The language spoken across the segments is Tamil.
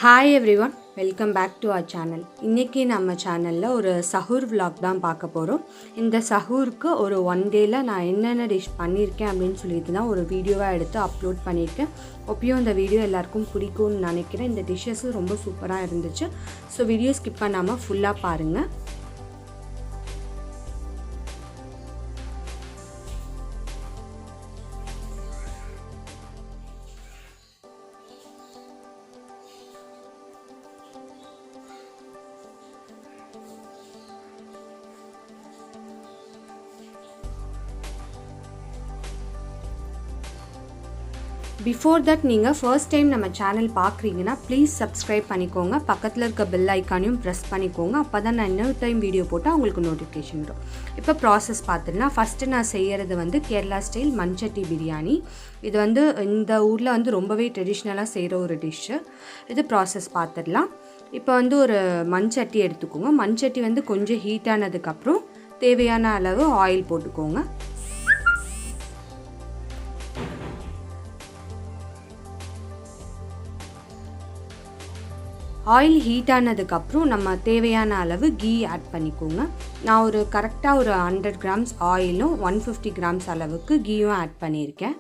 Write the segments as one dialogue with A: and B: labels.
A: Hi everyone, welcome back to our channel. இன்னைக்கு நம்ம சேனல்ல ஒரு சஹூர் vlog தான் பார்க்க போறோம். இந்த சஹூருக்கு ஒரு 1 டேல நான் என்னென்ன டிஷ் பண்ணிருக்கேன் அப்படினு சொல்லிட்டு தான் ஒரு வீடியோவா எடுத்து அப்லோட் பண்ணிருக்கேன். ஹோப்பியும் இந்த வீடியோ எல்லாருக்கும் பிடிக்கும்னு நினைக்கிறேன். இந்த டிஷஸ் ரொம்ப சூப்பரா இருந்துச்சு. சோ வீடியோ ஸ்கிப் பண்ணாம ஃபுல்லா பாருங்க. Before that நீங்கள் first time நம்ம சேனல் பார்க்குறீங்கன்னா ப்ளீஸ் சப்ஸ்கிரைப் பண்ணிக்கோங்க. பக்கத்தில் இருக்க பெல் ஐக்கானையும் ப்ரெஸ் பண்ணிக்கோங்க. அப்போ தான் நான் இன்னொரு டைம் வீடியோ போட்டால் உங்களுக்கு நோட்டிஃபிகேஷன் வரும். இப்போ ப்ராசஸ் பார்த்துடலாம். ஃபஸ்ட்டு நான் செய்கிறது வந்து கேரளா ஸ்டைல் மண்சட்டி பிரியாணி. இது வந்து இந்த ஊரில் வந்து ரொம்பவே ட்ரெடிஷ்னலாக செய்கிற ஒரு டிஷ்ஷு. இது ப்ராசஸ் பார்த்துடலாம். இப்போ வந்து ஒரு மண்சட்டி எடுத்துக்கோங்க. மண்சட்டி வந்து கொஞ்சம் ஹீட் ஆனதுக்கப்புறம் தேவையான அளவு ஆயில் போட்டுக்கோங்க. ஆயில் ஹீட் ஆனதுக்கப்புறம் நம்ம தேவையான அளவு கீ ஆட் பண்ணிக்கோங்க. நான் ஒரு கரெக்டாக ஒரு 100 கிராம்ஸ் ஆயிலும் 150 கிராம்ஸ் அளவுக்கு கீயும் ஆட் பண்ணியிருக்கேன்.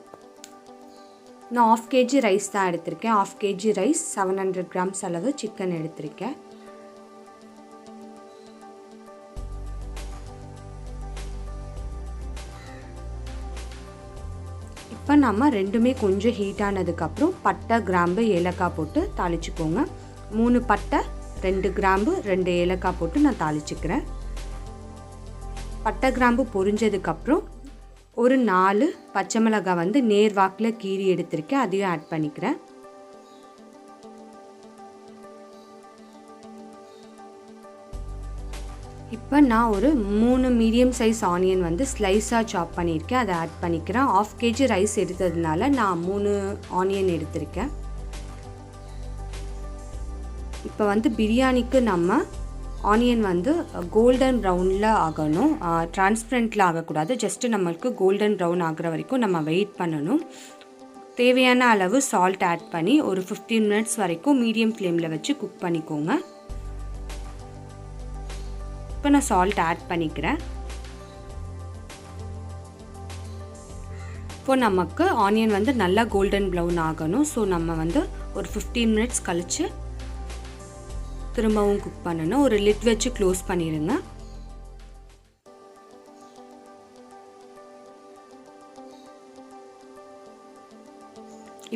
A: நான் 1/2 kg ரைஸ் தான் எடுத்திருக்கேன். 1/2 kg ரைஸ், 700 கிராம்ஸ் அளவு சிக்கன் எடுத்திருக்கேன். இப்போ நம்ம ரெண்டுமே கொஞ்சம் ஹீட் ஆனதுக்கப்புறம் பட்டை, கிராம்பு, ஏலக்காய் போட்டு தாளிச்சுக்கோங்க. 3 பட்டை, 2 கிராம்பு, 2 ஏலக்காய் போட்டு நான் தாளிச்சுக்கிறேன். பட்டை கிராம்பு பொரிஞ்சதுக்கப்புறம் ஒரு 4 பச்சை மிளகாய் வந்து நேர்வாக்கில் கீறி எடுத்திருக்கேன். அதையும் ஆட் பண்ணிக்கிறேன். இப்போ நான் ஒரு 3 மீடியம் சைஸ் ஆனியன் வந்து ஸ்லைஸாக சாப் பண்ணியிருக்கேன். அதை ஆட் பண்ணிக்கிறேன். 1/2 kg ரைஸ் எடுத்ததுனால நான் 3 ஆனியன் எடுத்திருக்கேன். இப்போ வந்து பிரியாணிக்கு நம்ம ஆனியன் வந்து கோல்டன் ப்ரௌனில் ஆகணும். டிரான்ஸ்பரண்ட்டில் ஆகக்கூடாது. ஜஸ்ட்டு நம்மளுக்கு கோல்டன் ப்ரௌன் ஆகிற வரைக்கும் நம்ம வெயிட் பண்ணணும். தேவையான அளவு சால்ட் ஆட் பண்ணி ஒரு 15 மினிட்ஸ் வரைக்கும் மீடியம் ஃப்ளேமில் வச்சு குக் பண்ணிக்கோங்க. இப்போ நான் சால்ட் ஆட் பண்ணிக்கிறேன். இப்போ நமக்கு ஆனியன் வந்து நல்லா கோல்டன் ப்ரௌன் ஆகணும். ஸோ நம்ம வந்து ஒரு 15 மினிட்ஸ் கழித்து திரும்பவும் குக் பண்ணணும். ஒரு லிட் வச்சு க்ளோஸ் பண்ணிடுங்க.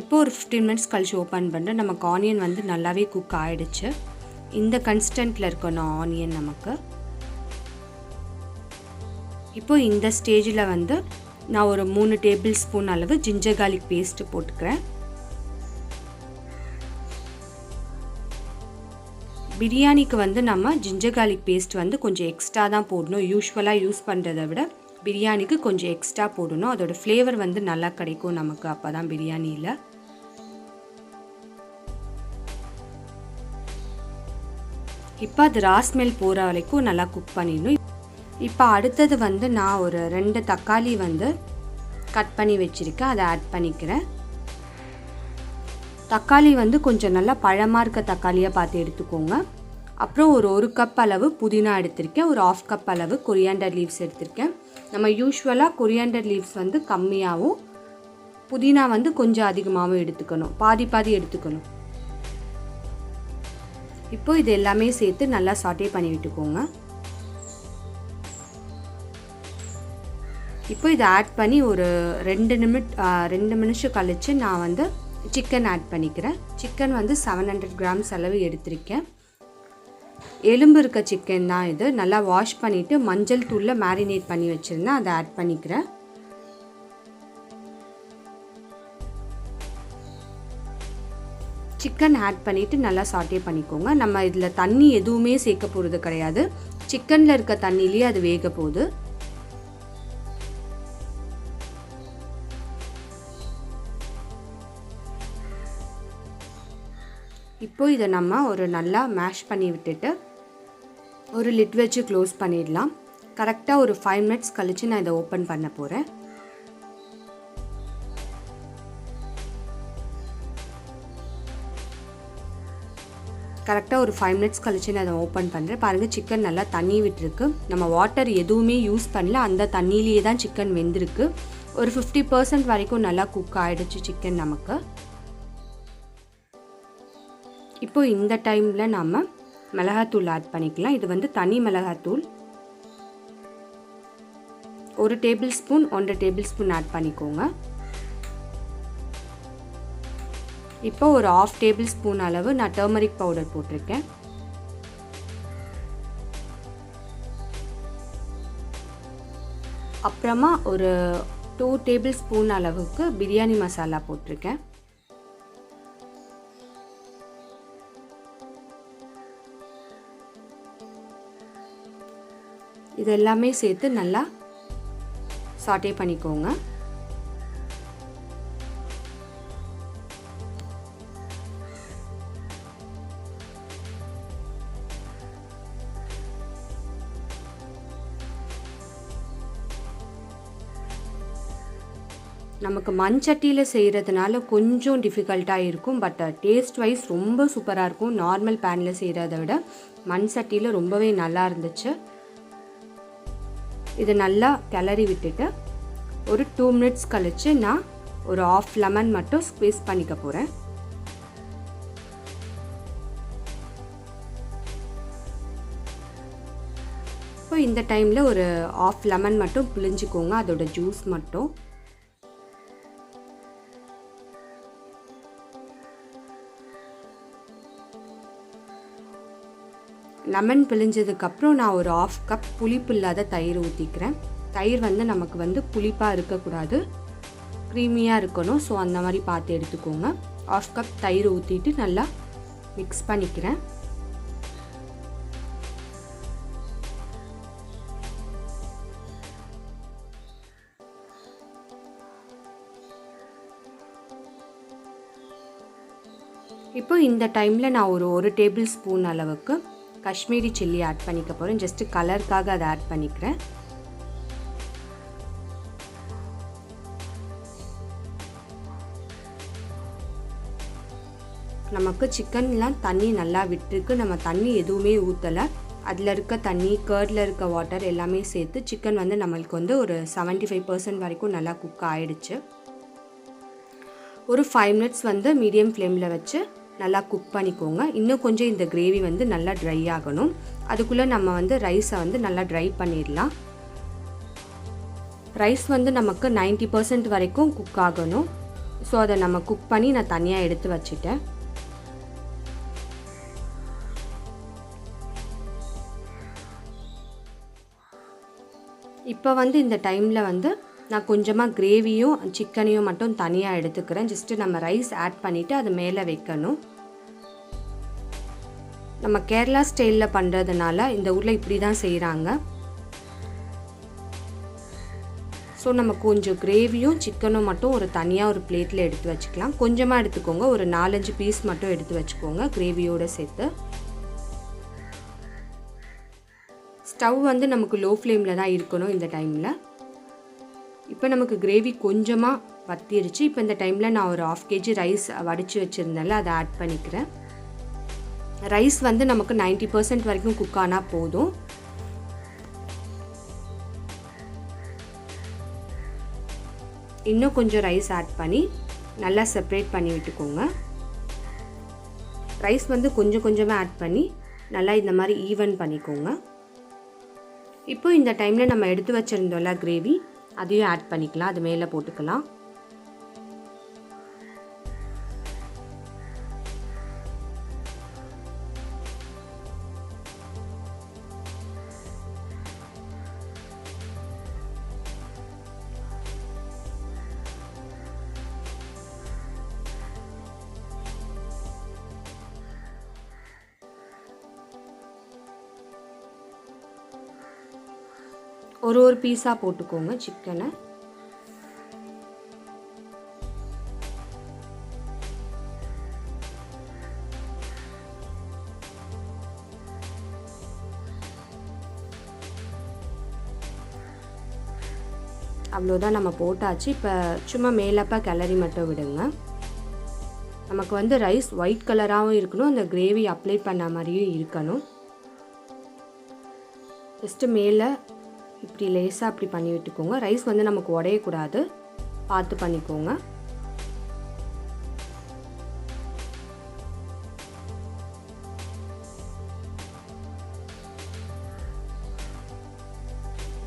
A: இப்போ ஒரு 15 மினிட்ஸ் கழிச்சு ஓப்பன் பண்ணுறேன். நமக்கு ஆனியன் வந்து நல்லாவே குக் ஆகிடுச்சு. இந்த கன்சிஸ்டன்ட்டில் இருக்கணும் ஆனியன் நமக்கு. இப்போ இந்த ஸ்டேஜில் வந்து நான் ஒரு 3 டேபிள் ஸ்பூன் அளவு ஜிஞ்சர் கார்லிக் பேஸ்ட்டு போட்டுக்கிறேன். பிரியாணிக்கு வந்து நம்ம ஜிஞ்சர் கார்லிக் பேஸ்ட் வந்து கொஞ்சம் எக்ஸ்ட்ரா தான் போடணும். யூஸ்வலாக யூஸ் பண்ணுறதை விட பிரியாணிக்கு கொஞ்சம் எக்ஸ்ட்ரா போடணும். அதோட ஃப்ளேவர் வந்து நல்லா கிடைக்கும் நமக்கு அப்போ தான் பிரியாணியில். இப்போ அது ரா ஸ்மெல் போகிற வரைக்கும் நல்லா குக் பண்ணிடணும். இப்போ அடுத்தது வந்து நான் ஒரு 2 தக்காளி வந்து கட் பண்ணி வச்சுருக்கேன். அதை ஆட் பண்ணிக்கிறேன். தக்காளி வந்து கொஞ்சம் நல்லா பழமாக இருக்க தக்காளியாக பார்த்து எடுத்துக்கோங்க. அப்புறம் ஒரு கப் அளவு புதினா எடுத்திருக்கேன். ஒரு 1/2 கப் அளவு கொரியாண்டர் லீவ்ஸ் எடுத்திருக்கேன். நம்ம யூஸ்வலாக கொரியாண்டர் லீவ்ஸ் வந்து கம்மியாகவும் புதினா வந்து கொஞ்சம் அதிகமாகவும் எடுத்துக்கணும், பாதி பாதி எடுத்துக்கணும். இப்போ இது எல்லாமே சேர்த்து நல்லா சாட்டே பண்ணி விட்டுக்கோங்க. இப்போ இதை ஆட் பண்ணி ஒரு 2 நிமிஷம் கழித்து நான் வந்து சிக்கன் ஆட் பண்ணிக்கிறேன். சிக்கன் வந்து 700 கிராம்ஸ் அளவு எடுத்திருக்கேன். எலும்பு இருக்க சிக்கன் தான் இது. நல்லா வாஷ் பண்ணிவிட்டு மஞ்சள் தூளில் மேரினேட் பண்ணி வச்சுருந்தேன், அதை ஆட் பண்ணிக்கிறேன். சிக்கன் ஆட் பண்ணிவிட்டு நல்லா சாட்டே பண்ணிக்கோங்க. நம்ம இதில் தண்ணி எதுவுமே சேர்க்க போகிறது கிடையாது, சிக்கனில் இருக்க தண்ணியிலேயே அது வேக போகுது. இப்போ இதை நம்ம ஒரு நல்லா மேஷ் பண்ணி விட்டுட்டு ஒரு லிட் வச்சு க்ளோஸ் பண்ணிடலாம். கரெக்டாக ஒரு 5 மினிட்ஸ் கழித்து நான் இதை ஓப்பன் பண்ண போகிறேன். கரெக்டாக ஒரு 5 மினிட்ஸ் கழித்து நான் அதை ஓப்பன் பண்ணுறேன். பாருங்கள், சிக்கன் நல்லா தண்ணி விட்டுருக்கு. நம்ம வாட்டர் எதுவுமே யூஸ் பண்ணல, அந்த தண்ணியிலேயே தான் சிக்கன் வெந்திருக்கு. ஒரு 50% வரைக்கும் நல்லா குக் ஆகிடுச்சு சிக்கன் நமக்கு. இப்போ இந்த டைமில் நம்ம மிளகாத்தூள் ஆட் பண்ணிக்கலாம். இது வந்து தனி மிளகாத்தூள். 1 tablespoon 1 tablespoon add பண்ணிக்கோங்க. இப்போ ஒரு 1/2 டேபிள் ஸ்பூன் அளவு நான் டர்மரிக் பவுடர் போட்டிருக்கேன். அப்புறமா ஒரு 2 டேபிள் ஸ்பூன் அளவுக்கு பிரியாணி மசாலா போட்டிருக்கேன். இது எல்லாமே சேர்த்து நல்லா சாட்டே பண்ணிக்கோங்க. நமக்கு மண் சட்டியில் செய்கிறதுனால கொஞ்சம் டிஃபிகல்ட்டாக இருக்கும், பட் டேஸ்ட் வைஸ் ரொம்ப சூப்பராக இருக்கும். நார்மல் பேனில் செய்கிறத விட மண் சட்டியில் ரொம்பவே நல்லா இருந்துச்சு. இதை நல்லா கிளறி விட்டுட்டு ஒரு 2 மினிட்ஸ் கழித்து நான் ஒரு 1/2 லெமன் மட்டும் ஸ்க்வீஸ் பண்ணிக்க போகிறேன். இப்போ இந்த டைமில் ஒரு 1/2 லெமன் மட்டும் பிழிஞ்சிக்கோங்க, அதோட ஜூஸ் மட்டும். லெமன் பிழிஞ்சதுக்கப்புறம் நான் ஒரு 1/2 கப் புளிப்பு இல்லாத தயிர் ஊற்றிக்கிறேன். தயிர் வந்து நமக்கு வந்து புளிப்பாக இருக்கக்கூடாது, க்ரீமியாக இருக்கணும். ஸோ அந்த மாதிரி பார்த்து எடுத்துக்கோங்க. 1/2 கப் தயிர் ஊற்றிட்டு நல்லா மிக்ஸ் பண்ணிக்கிறேன். இப்போ இந்த டைமில் நான் ஒரு 1 டேபிள் ஸ்பூன் அளவுக்கு காஷ்மீரி சில்லி ஆட் பண்ணிக்க போகிறேன். ஜஸ்ட்டு கலருக்காக அதை ஆட் பண்ணிக்கிறேன். நமக்கு சிக்கன்லாம் தண்ணி நல்லா விட்டுருக்கு, நம்ம தண்ணி எதுவுமே ஊற்றலை. அதில் இருக்க தண்ணி, கர்டில் இருக்க வாட்டர் எல்லாமே சேர்த்து சிக்கன் வந்து நம்மளுக்கு வந்து ஒரு 75% வரைக்கும் நல்லா குக் ஆகிடுச்சு. ஒரு 5 மினிட்ஸ் வந்து மீடியம் ஃப்ளேமில் வச்சு நல்லா குக் பண்ணிக்கோங்க. இன்னும் கொஞ்சம் இந்த கிரேவி வந்து நல்லா ட்ரை ஆகணும். அதுக்குள்ளே நம்ம வந்து ரைஸை வந்து நல்லா ட்ரை பண்ணிடலாம். ரைஸ் வந்து நமக்கு 90% வரைக்கும் குக் ஆகணும். ஸோ அதை நம்ம குக் பண்ணி நான் தனியாக எடுத்து வச்சுட்டேன். இப்போ வந்து இந்த டைமில் வந்து நான் கொஞ்சமாக கிரேவியும் சிக்கனையும் மட்டும் தனியாக எடுத்துக்கிறேன். ஜஸ்ட்டு நம்ம ரைஸ் ஆட் பண்ணிவிட்டு அது மேலே வைக்கணும். நம்ம கேரளா ஸ்டைலில் பண்ணுறதுனால இந்த ஊரில் இப்படி தான் செய்கிறாங்க. ஸோ நம்ம கொஞ்சம் கிரேவியும் சிக்கனும் மட்டும் ஒரு தனியாக ஒரு பிளேட்டில் எடுத்து வச்சுக்கலாம். கொஞ்சமாக எடுத்துக்கோங்க, ஒரு 4-5 பீஸ் மட்டும் எடுத்து வச்சுக்கோங்க கிரேவியோடு சேர்த்து. ஸ்டவ் வந்து நமக்கு லோ ஃப்ளேமில் தான் இருக்கணும் இந்த டைமில். இப்போ நமக்கு கிரேவி கொஞ்சமாக வத்திடுச்சு. இப்போ இந்த டைமில் நான் ஒரு 1/2 kg ரைஸ் வடித்து வச்சுருந்தேன்ல, அதை ஆட் பண்ணிக்கிறேன். ரைஸ் வந்து நமக்கு 90% வரைக்கும் குக் ஆனால் போதும். இன்னும் கொஞ்சம் ரைஸ் ஆட் பண்ணி நல்லா செப்பரேட் பண்ணி விட்டுக்கோங்க. ரைஸ் வந்து கொஞ்சம் கொஞ்சமாக ஆட் பண்ணி நல்லா இந்த மாதிரி ஈவன் பண்ணிக்கோங்க. இப்போ இந்த டைமில் நம்ம எடுத்து வச்சுருந்தோம்ல கிரேவி, அதையும் ஆட் பண்ணிக்கலாம். அது மேலே போட்டுக்கலாம். ஒரு பீஸாக போட்டுக்கோங்க சிக்கனை. அவ்வளோதான், நம்ம போட்டாச்சு. இப்போ சும்மா மேலப்பா கிளறி மட்டும் விடுங்க. நமக்கு வந்து ரைஸ் ஒயிட் கலராகவும் இருக்கணும், அந்த கிரேவி அப்ளை பண்ண மாதிரியும் இருக்கணும். ஜஸ்ட்டு மேலே இப்படி லேசாக அப்படி பண்ணி விட்டுக்கோங்க. ரைஸ் வந்து நமக்கு உடையக்கூடாது, பார்த்து பண்ணிக்கோங்க.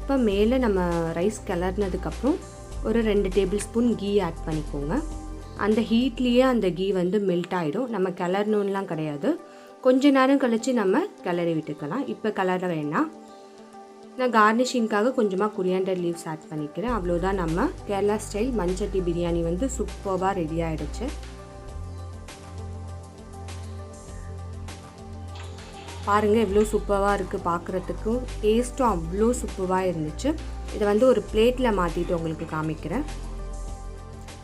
A: இப்போ மேலே நம்ம ரைஸ் கிளறினதுக்கப்புறம் ஒரு 2 டேபிள் ஸ்பூன் கீ ஆட் பண்ணிக்கோங்க. அந்த ஹீட்லேயே அந்த கீ வந்து மெல்ட் ஆகிடும். நம்ம கிளறணும்லாம் கிடையாது, கொஞ்ச நேரம் கழித்து நம்ம கிளறி விட்டுக்கலாம். இப்போ கிளற வேணாம். நான் கார்னிஷிங்காக கொஞ்சமாக கொரியாண்டர் லீவ்ஸ் ஆட் பண்ணிக்கிறேன். அவ்வளோதான், நம்ம கேரளா ஸ்டைல் மண்சட்டி பிரியாணி வந்து சூப்பராக ரெடி ஆகிடுச்சு. பாருங்கள் எவ்வளோ சூப்பராக இருக்குது, பார்க்குறதுக்கும் டேஸ்ட்டும் அவ்வளோ சூப்பராக இருந்துச்சு. இதை வந்து ஒரு பிளேட்டில் மாற்றிட்டு உங்களுக்கு காமிக்கிறேன்.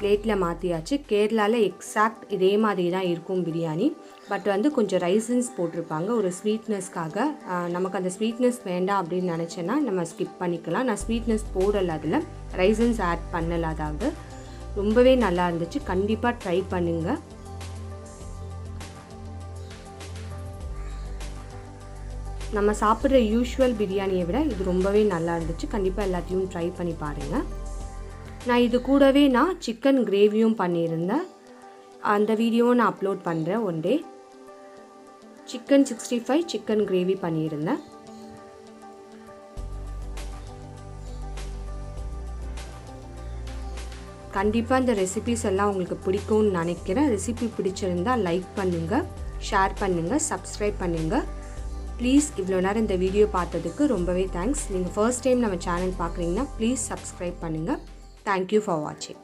A: பிளேட்டில் மாற்றியாச்சு. கேரளாவில் எக்ஸாக்ட் இதே மாதிரி தான் இருக்கும் பிரியாணி. பட் வந்து கொஞ்சம் ரைசன்ஸ் போட்டிருப்பாங்க ஒரு ஸ்வீட்னஸ்க்காக. நமக்கு அந்த ஸ்வீட்னஸ் வேண்டாம் அப்படின்னு நினச்சேன்னா நம்ம ஸ்கிப் பண்ணிக்கலாம். நான் ஸ்வீட்னஸ் போடலை, அதில் ரைசன்ஸ் ஆட் பண்ணலை. அதாவது ரொம்பவே நல்லா இருந்துச்சு, கண்டிப்பாக ட்ரை பண்ணுங்கள். நம்ம சாப்பிட்ற யூஷுவல் பிரியாணியை விட இது ரொம்பவே நல்லா இருந்துச்சு. கண்டிப்பாக எல்லாத்தையும் ட்ரை பண்ணி பாருங்கள். நான் இது கூடவே சிக்கன் கிரேவியும் பண்ணியிருந்தேன். அந்த வீடியோவும் நான் அப்லோட் பண்ணுறேன் one day. Chicken 65 chicken gravy பண்ணியிருந்தேன். கண்டிப்பாக இந்த ரெசிபிஸ் எல்லாம் உங்களுக்கு பிடிக்கும்னு நினைக்கிறேன். ரெசிபி பிடிச்சிருந்தால் லைக் பண்ணுங்கள், ஷேர் பண்ணுங்கள், சப்ஸ்கிரைப் பண்ணுங்கள். ப்ளீஸ் இவ்வளோ நேரம் இந்த வீடியோ பார்த்ததுக்கு ரொம்பவே தேங்க்ஸ். நீங்கள் ஃபர்ஸ்ட் டைம் நம்ம சேனல் பார்க்குறீங்கன்னா ப்ளீஸ் சப்ஸ்கிரைப் பண்ணுங்கள். Thank you for watching.